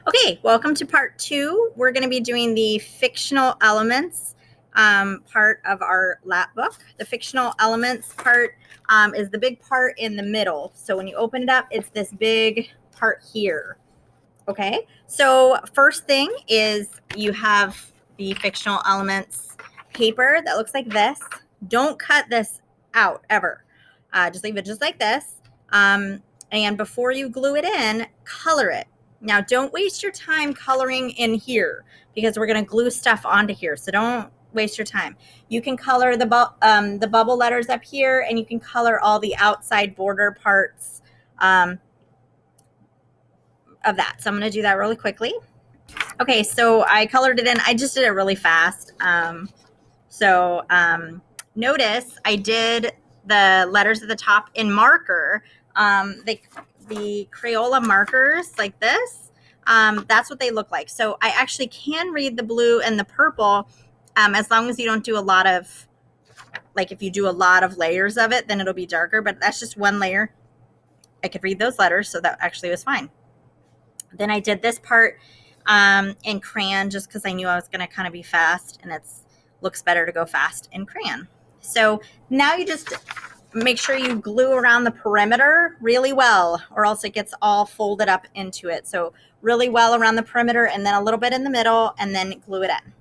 Okay, welcome to part 2. We're going to be doing the fictional elements part of our lap book. The fictional elements part is the big part in the middle. So when you open it up, it's this big part here. Okay, so first thing is you have the fictional elements paper that looks like this. Don't cut this out ever. Just leave it just like this. And before you glue it in, color it. Now, don't waste your time coloring in here because we're going to glue stuff onto here. So don't waste your time. You can color the bubble letters up here, and you can color all the outside border parts of that. So I'm going to do that really quickly. Okay, so I colored it in. I just did it really fast. Notice I did the letters at the top in marker. The Crayola markers like this, that's what they look like. So I actually can read the blue and the purple as long as you don't do a lot of, like if you do a lot of layers of it, then it'll be darker, but that's just one layer. I could read those letters, so that actually was fine. Then I did this part in crayon just because I knew I was going to kind of be fast, and it looks better to go fast in crayon. So now you just make sure you glue around the perimeter really well, or else it gets all folded up into it. So really well around the perimeter, and then a little bit in the middle, and then glue it in.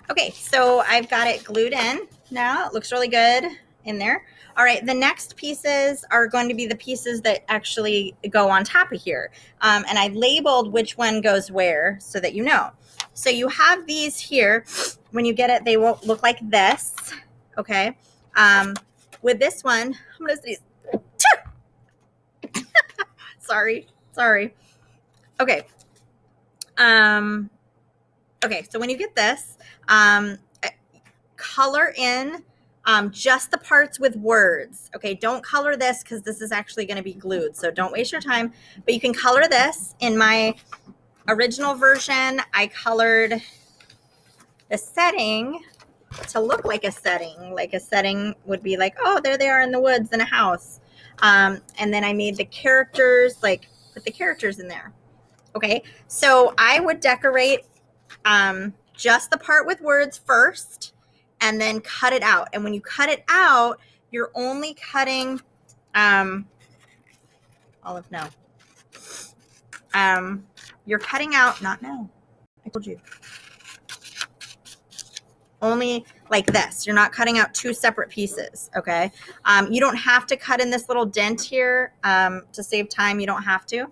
Okay, so I've got it glued in now. It looks really good in there. All right, the next pieces are going to be the pieces that actually go on top of here. And I labeled which one goes where so that you know. So you have these here. When you get it, they won't look like this, okay? With this one, I'm going to sneeze. Sorry. Okay. Okay, so when you get this, color in just the parts with words. Okay, don't color this because this is actually going to be glued, so don't waste your time. But you can color this. In my original version, I colored the setting to look like a setting. Like a setting would be like, oh, there they are in the woods in a house. And then I made the characters, like put the characters in there. Okay, so I would decorate just the part with words first and then cut it out. And when you cut it out, you're only cutting you're cutting out, not now. I told you. Only like this. You're not cutting out two separate pieces, okay? You don't have to cut in this little dent here to save time. You don't have to,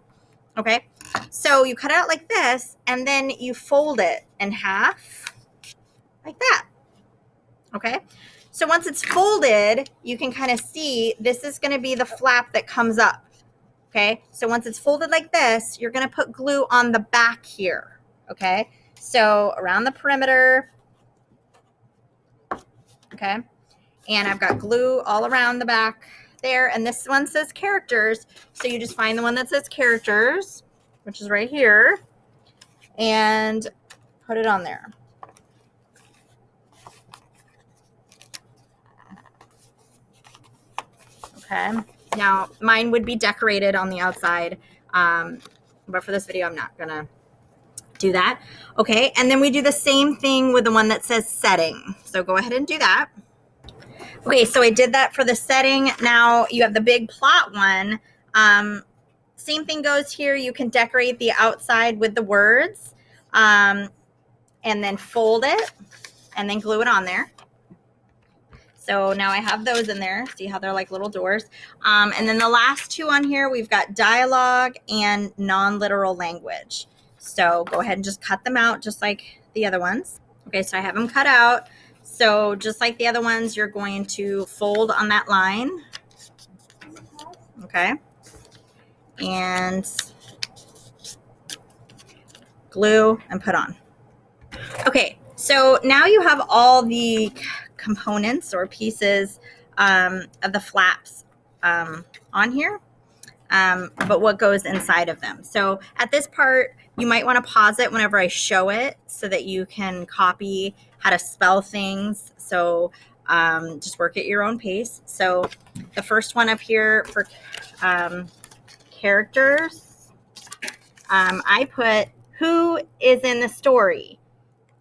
okay? So you cut it out like this, and then you fold it in half like that, okay? So once it's folded, you can kind of see this is going to be the flap that comes up, okay? So once it's folded like this, you're going to put glue on the back here, okay? So around the perimeter, okay, and I've got glue all around the back there, and this one says characters, so you just find the one that says characters, which is right here, and put it on there. Okay, now mine would be decorated on the outside, but for this video I'm not gonna do that. Okay, and then we do the same thing with the one that says setting. So go ahead and do that. Okay, so I did that for the setting. Now you have the big plot one. Same thing goes here. You can decorate the outside with the words and then fold it and then glue it on there. So now I have those in there. See how they're like little doors. And then the last two on here, we've got dialogue and non-literal language. So go ahead and just cut them out just like the other ones. Okay, so I have them cut out. So just like the other ones, you're going to fold on that line. Okay. And glue and put on. Okay, so now you have all the components or pieces of the flaps on here. But what goes inside of them. So at this part, you might want to pause it whenever I show it so that you can copy how to spell things. So just work at your own pace. So the first one up here for characters, I put, who is in the story?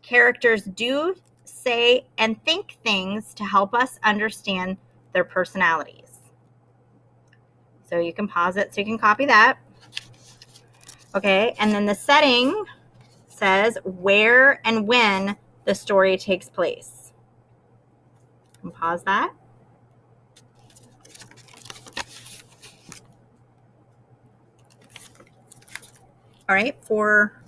Characters do, say, and think things to help us understand their personalities. So you can pause it so you can copy that. Okay, and then the setting says where and when the story takes place. You can pause that. All right, for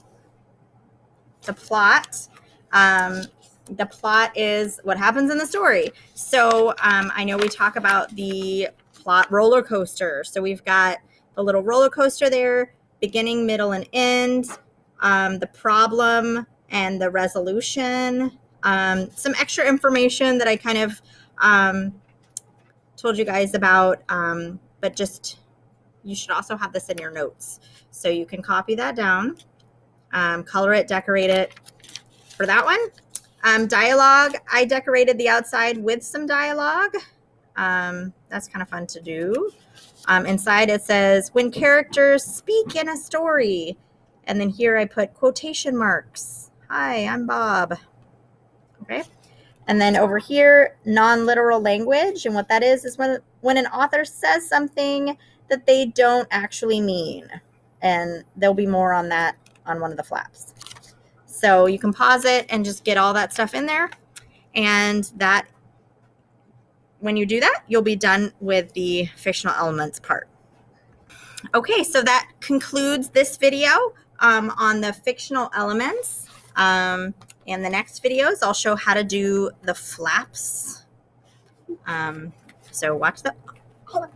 the plot, the plot is what happens in the story. So I know we talk about the plot roller coaster. So we've got the little roller coaster there, beginning, middle, and end, the problem and the resolution, some extra information that I kind of told you guys about, but just you should also have this in your notes. So you can copy that down, color it, decorate it. For that one, dialogue, I decorated the outside with some dialogue. That's kind of fun to do. Inside it says, when characters speak in a story. And then here I put quotation marks. Hi, I'm Bob. Okay. And then over here, non-literal language. And what that is when an author says something that they don't actually mean. And there'll be more on that on one of the flaps. So you can pause it and just get all that stuff in there. And that, when you do that, you'll be done with the fictional elements part. Okay, so that concludes this video on the fictional elements. In the next videos, I'll show how to do the flaps. So watch the... Hold on.